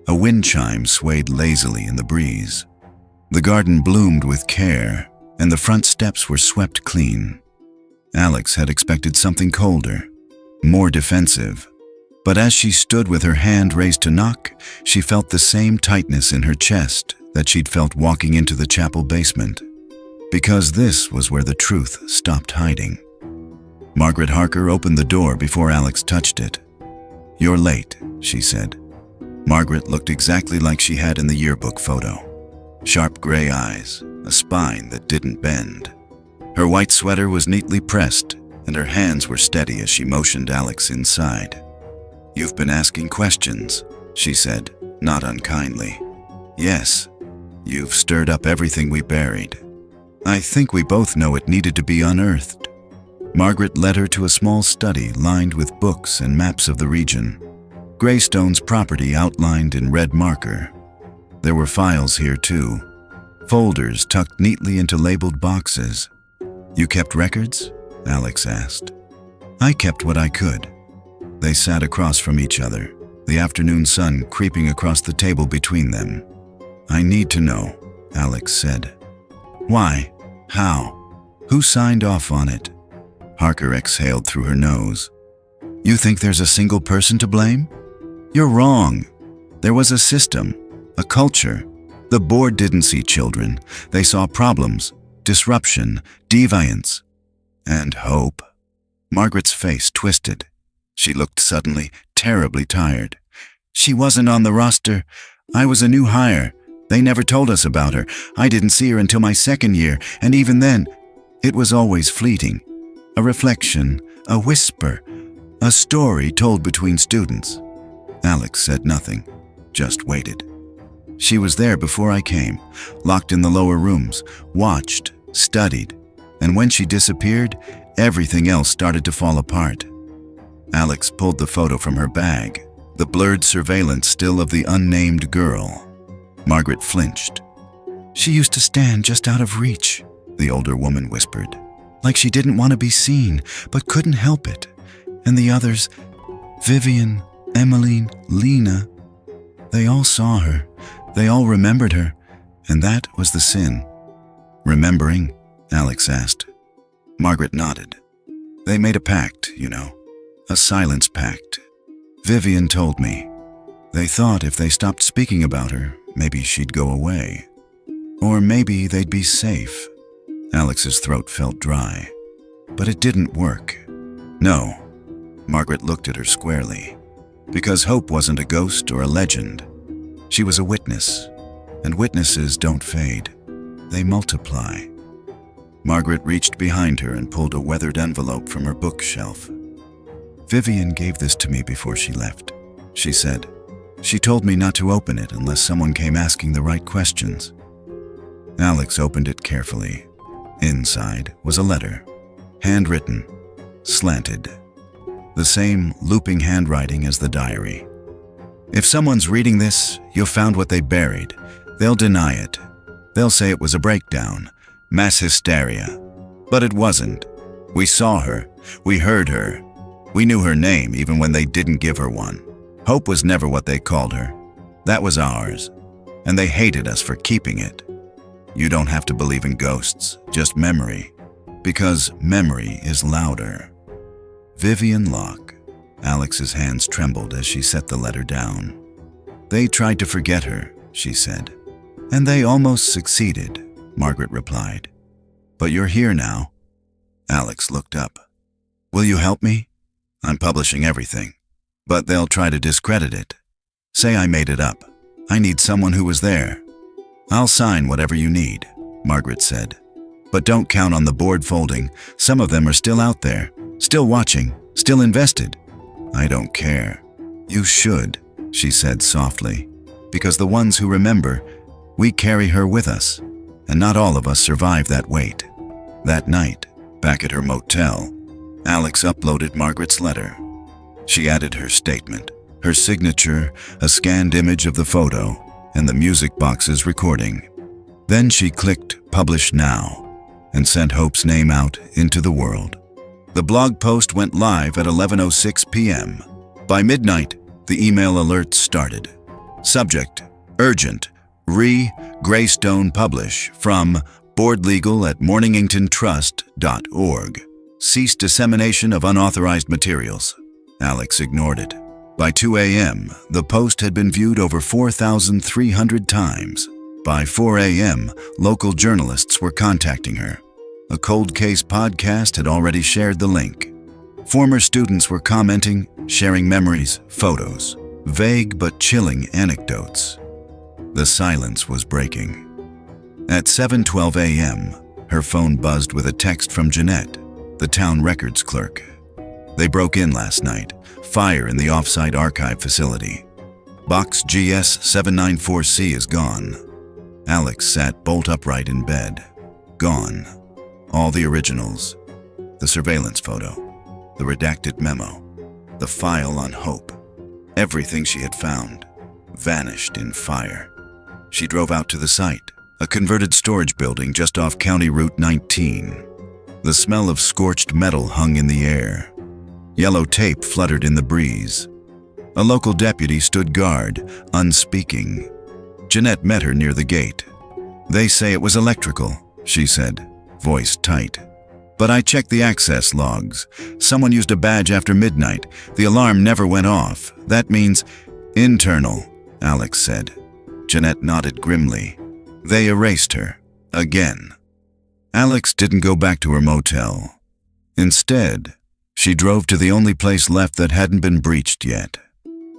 A wind chime swayed lazily in the breeze. The garden bloomed with care, and the front steps were swept clean. Alex had expected something colder, more defensive. But as she stood with her hand raised to knock, she felt the same tightness in her chest that she'd felt walking into the chapel basement. Because this was where the truth stopped hiding. Margaret Harker opened the door before Alex touched it. "You're late," she said. Margaret looked exactly like she had in the yearbook photo. Sharp gray eyes, a spine that didn't bend. Her white sweater was neatly pressed, and her hands were steady as she motioned Alex inside. "You've been asking questions," she said, not unkindly. "Yes, you've stirred up everything we buried. I think we both know it needed to be unearthed." Margaret led her to a small study lined with books and maps of the region. Greystone's property outlined in red marker. There were files here too, folders tucked neatly into labeled boxes. "You kept records?" Alex asked. "I kept what I could." They sat across from each other, the afternoon sun creeping across the table between them. "I need to know," Alex said. "Why? How? Who signed off on it?" Harker exhaled through her nose. "You think there's a single person to blame? You're wrong. There was a system, a culture. The board didn't see children. They saw problems, disruption, deviance, and hope." Margaret's face twisted. She looked suddenly terribly tired. "She wasn't on the roster. I was a new hire. They never told us about her. I didn't see her until my second year, and even then, it was always fleeting. A reflection, a whisper, A story told between students. Alex said nothing, just waited. She was there before I came, locked in the lower rooms, watched, studied, and when she disappeared, everything else started to fall apart. Alex pulled the photo from her bag, the blurred surveillance still of the unnamed girl. Margaret flinched. "She used to stand just out of reach," the older woman whispered, "like she didn't want to be seen, but couldn't help it. And the others, Vivian, Emmeline, Lena, they all saw her. They all remembered her, and that was the sin." "Remembering?" Alex asked. Margaret nodded. "They made a pact, you know, a silence pact. Vivian told me. They thought if they stopped speaking about her, maybe she'd go away. Or maybe they'd be safe." Alex's throat felt dry. "But it didn't work." "No." Margaret looked at her squarely. "Because Hope wasn't a ghost or a legend. She was a witness, and witnesses don't fade. They multiply." Margaret reached behind her and pulled a weathered envelope from her bookshelf. "Vivian gave this to me before she left," she said. "She told me not to open it unless someone came asking the right questions." Alex opened it carefully. Inside was a letter, handwritten, slanted. The same looping handwriting as the diary. "If someone's reading this, you've found what they buried. They'll deny it. They'll say it was a breakdown, mass hysteria. But it wasn't. We saw her. We heard her. We knew her name even when they didn't give her one. Hope was never what they called her. That was ours. And they hated us for keeping it. You don't have to believe in ghosts, just memory. Because memory is louder." Vivian Locke. Alex's hands trembled as she set the letter down. "They tried to forget her," she said. "And they almost succeeded," Margaret replied. "But you're here now." Alex looked up. "Will you help me? I'm publishing everything. But they'll try to discredit it. Say I made it up. I need someone who was there." "I'll sign whatever you need," Margaret said. "But don't count on the board folding. Some of them are still out there, still watching, still invested." "I don't care." "You should," she said softly. "Because the ones who remember, we carry her with us. And not all of us survive that weight." That night, back at her motel, Alex uploaded Margaret's letter. She added her statement, her signature, a scanned image of the photo, and the music box's recording. Then she clicked Publish Now and sent Hope's name out into the world. The blog post went live at 11:06 p.m. By midnight, the email alerts started. Subject: Urgent. Greystone Publish from Board Legal at morningingtontrust.org. Cease dissemination of unauthorized materials. Alex ignored it. By 2 a.m., the post had been viewed over 4,300 times. By 4 a.m., local journalists were contacting her. A cold case podcast had already shared the link. Former students were commenting, sharing memories, photos, vague but chilling anecdotes. The silence was breaking. At 7:12 a.m., her phone buzzed with a text from Jeanette, the town records clerk. They broke in last night. Fire in the off-site archive facility. Box GS794C is gone. Alex sat bolt upright in bed. Gone. All the originals. The surveillance photo. The redacted memo. The file on Hope. Everything she had found. Vanished in fire. She drove out to the site, a converted storage building just off County Route 19. The smell of scorched metal hung in the air. Yellow tape fluttered in the breeze. A local deputy stood guard, unspeaking. Jeanette met her near the gate. "They say it was electrical," she said, voice tight. "But I checked the access logs. Someone used a badge after midnight. The alarm never went off. That means..." "Internal," Alex said. Jeanette nodded grimly. "They erased her. Again." Alex didn't go back to her motel. Instead, she drove to the only place left that hadn't been breached yet.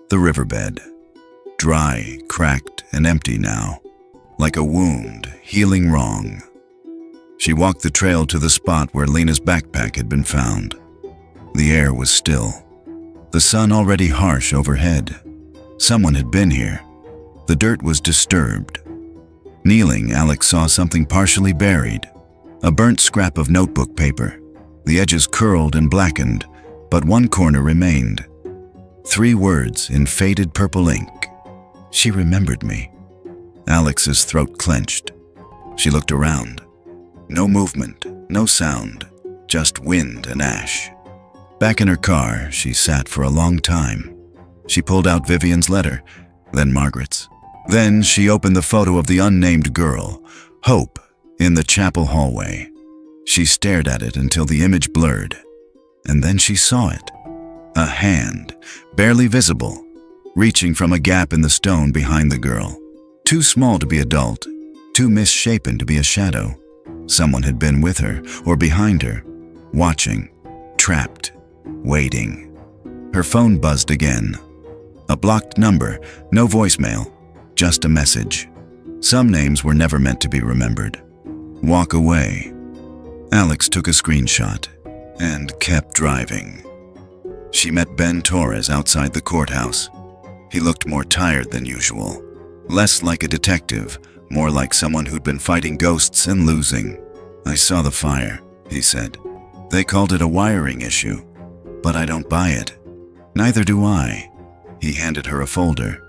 The riverbed. Dry, cracked, and empty now. Like a wound, healing wrong. She walked the trail to the spot where Lena's backpack had been found. The air was still. the sun already harsh overhead. Someone had been here. The dirt was disturbed. Kneeling, Alex saw something partially buried. A burnt scrap of notebook paper. The edges curled and blackened, but one corner remained. 3 words in faded purple ink. She remembered me. Alex's throat clenched. She looked around. No movement, no sound, just wind and ash. Back in her car, she sat for a long time. She pulled out Vivian's letter, then Margaret's. Then she opened the photo of the unnamed girl, Hope, in the chapel hallway. She stared at it until the image blurred, and then she saw it. A hand, barely visible, reaching from a gap in the stone behind the girl. Too small to be adult, too misshapen to be a shadow. Someone had been with her, or behind her, watching, trapped, waiting. Her phone buzzed again. A blocked number, no voicemail, just a message. Some names were never meant to be remembered. Walk away. Alex took a screenshot and kept driving. She met Ben Torres outside the courthouse. He looked more tired than usual, less like a detective, more like someone who'd been fighting ghosts and losing. "I saw the fire," he said. "They called it a wiring issue, but I don't buy it." "Neither do I." He handed her a folder.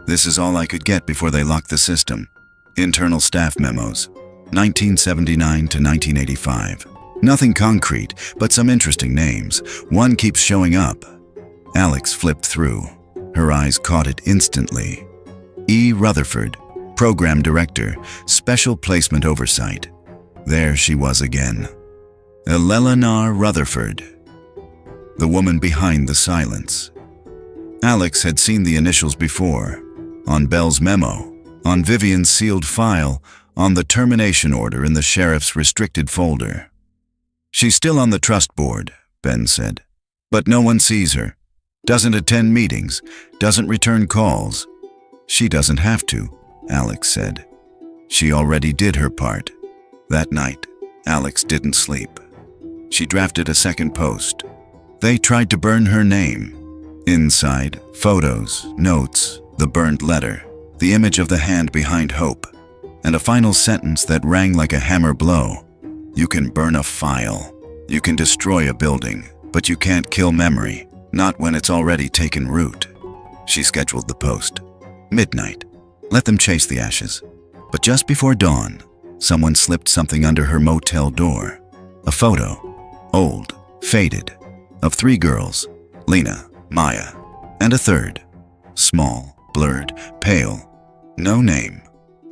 "This is all I could get before they locked the system. Internal staff memos, 1979 to 1985. Nothing concrete, but some interesting names. One keeps showing up." Alex flipped through. Her eyes caught it instantly. E. Rutherford, Program Director, Special Placement Oversight. There she was again. Eleanor Rutherford. The woman behind the silence. Alex had seen the initials before. On Bell's memo, on Vivian's sealed file, on the termination order in the sheriff's restricted folder. "She's still on the trust board," Ben said. "But no one sees her. Doesn't attend meetings, doesn't return calls." "She doesn't have to," Alex said. She already did her part. That night, Alex didn't sleep. She drafted a second post. They tried to burn her name. Inside, photos, notes, the burned letter, the image of the hand behind Hope, and a final sentence that rang like a hammer blow. "You can burn a file. You can destroy a building, but you can't kill memory, not when it's already taken root." She scheduled the post. Midnight. Let them chase the ashes. But just before dawn, someone slipped something under her motel door. A photo, old, faded, of 3 girls, Lena, Maya, and a third, small, blurred, pale, no name,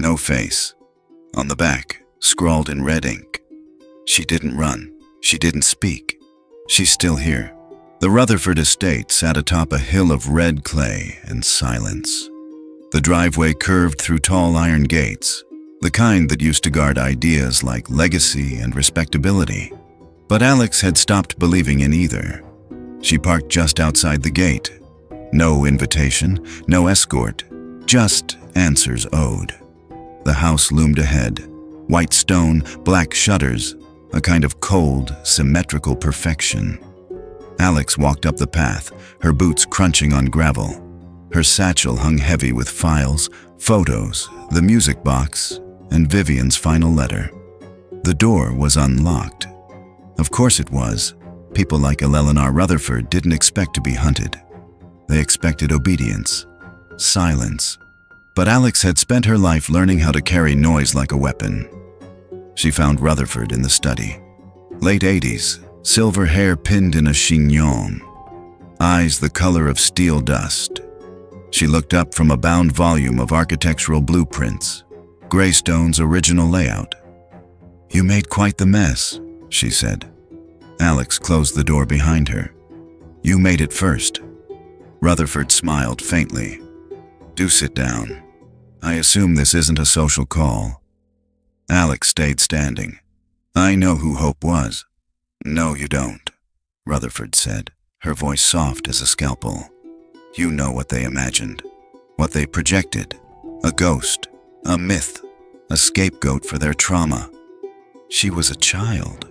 no face. On the back, scrawled in red ink. She didn't run. She didn't speak. She's still here. The Rutherford estate sat atop a hill of red clay and silence. The driveway curved through tall iron gates, the kind that used to guard ideas like legacy and respectability. But Alex had stopped believing in either. She parked just outside the gate. No invitation, no escort, just answers owed. The house loomed ahead. White stone, black shutters, a kind of cold, symmetrical perfection. Alex walked up the path, her boots crunching on gravel. Her satchel hung heavy with files, photos, the music box, and Vivian's final letter. The door was unlocked. Of course it was. People like Eleanor Rutherford didn't expect to be hunted. They expected obedience, silence. But Alex had spent her life learning how to carry noise like a weapon. She found Rutherford in the study. Late 80s, silver hair pinned in a chignon, eyes the color of steel dust. She looked up from a bound volume of architectural blueprints, Greystone's original layout. "You made quite the mess," she said. Alex closed the door behind her. "You made it first." Rutherford smiled faintly. "Do sit down. I assume this isn't a social call." Alex stayed standing. "I know who Hope was." "No, you don't," Rutherford said, her voice soft as a scalpel. "You know what they imagined, what they projected. A ghost, a myth, a scapegoat for their trauma. She was a child.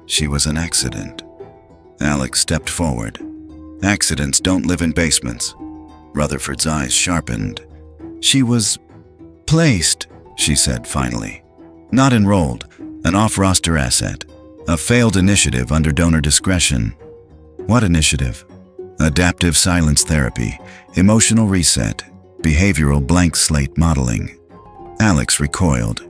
She was an accident." Alex stepped forward. Accidents don't live in basements. Rutherford's eyes sharpened. She was placed, she said finally. Not enrolled, an off-roster asset. A failed initiative under donor discretion. What initiative? Adaptive silence therapy, emotional reset, behavioral blank slate modeling. Alex recoiled.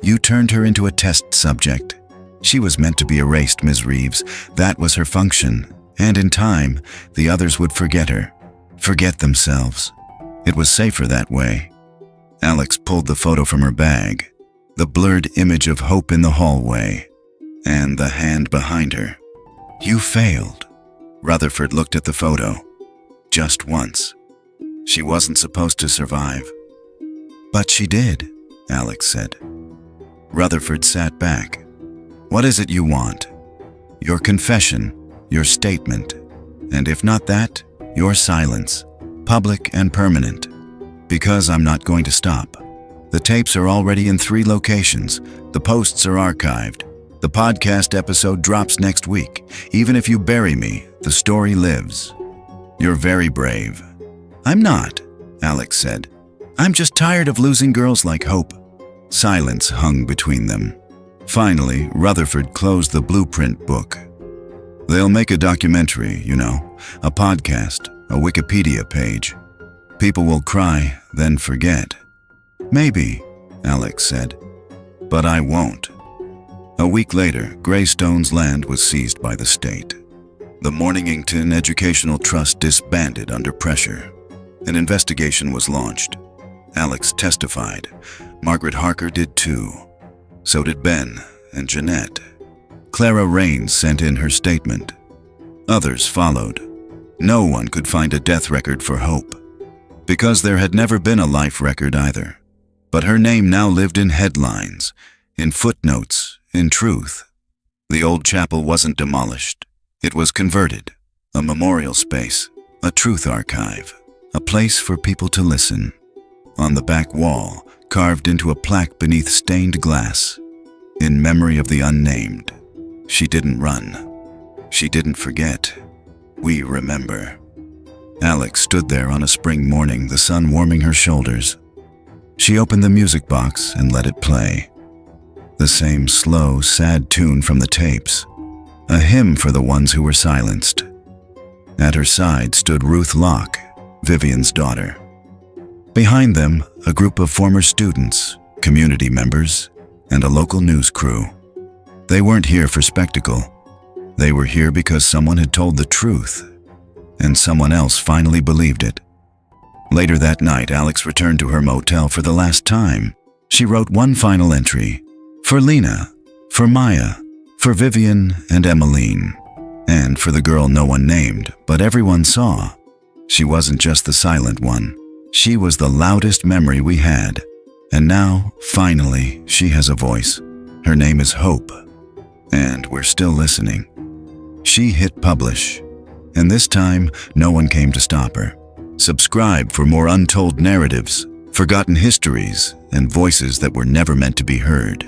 You turned her into a test subject. She was meant to be erased, Ms. Reeves. That was her function. And in time, the others would forget her. Forget themselves. It was safer that way. Alex pulled the photo from her bag. The blurred image of Hope in the hallway. And the hand behind her. You failed. Rutherford looked at the photo. Just once. She wasn't supposed to survive. But she did, Alex said. Rutherford sat back. What is it you want? Your confession, your statement, and if not that, your silence, public and permanent. Because I'm not going to stop. The tapes are already in 3 locations. The posts are archived. The podcast episode drops next week. Even if you bury me, the story lives. You're very brave. I'm not, Alex said. I'm just tired of losing girls like Hope. Silence hung between them. Finally, Rutherford closed the blueprint book. They'll make a documentary, you know, a podcast, a Wikipedia page. People will cry, then forget. Maybe, Alex said, but I won't. A week later, Greystone's land was seized by the state. The Mornington Educational Trust disbanded under pressure. An investigation was launched. Alex testified. Margaret Harker did too. So did Ben and Jeanette. Clara Raines sent in her statement. Others followed. No one could find a death record for Hope, because there had never been a life record either. But her name now lived in headlines, in footnotes, in truth. The old chapel wasn't demolished. It was converted, a memorial space, a truth archive, a place for people to listen. On the back wall, carved into a plaque beneath stained glass, in memory of the unnamed. She didn't run. She didn't forget. We remember. Alex stood there on a spring morning, the sun warming her shoulders. She opened the music box and let it play. The same slow, sad tune from the tapes. A hymn for the ones who were silenced. At her side stood Ruth Locke, Vivian's daughter. Behind them, a group of former students, community members, and a local news crew. They weren't here for spectacle. They were here because someone had told the truth, and someone else finally believed it. Later that night, Alex returned to her motel for the last time. She wrote one final entry. For Lena, for Maya, for Vivian and Emmeline, and for the girl no one named, but everyone saw. She wasn't just the silent one. She was the loudest memory we had. And now, finally, she has a voice. Her name is Hope. And we're still listening. She hit publish. And this time, no one came to stop her. Subscribe for more untold narratives, forgotten histories, and voices that were never meant to be heard.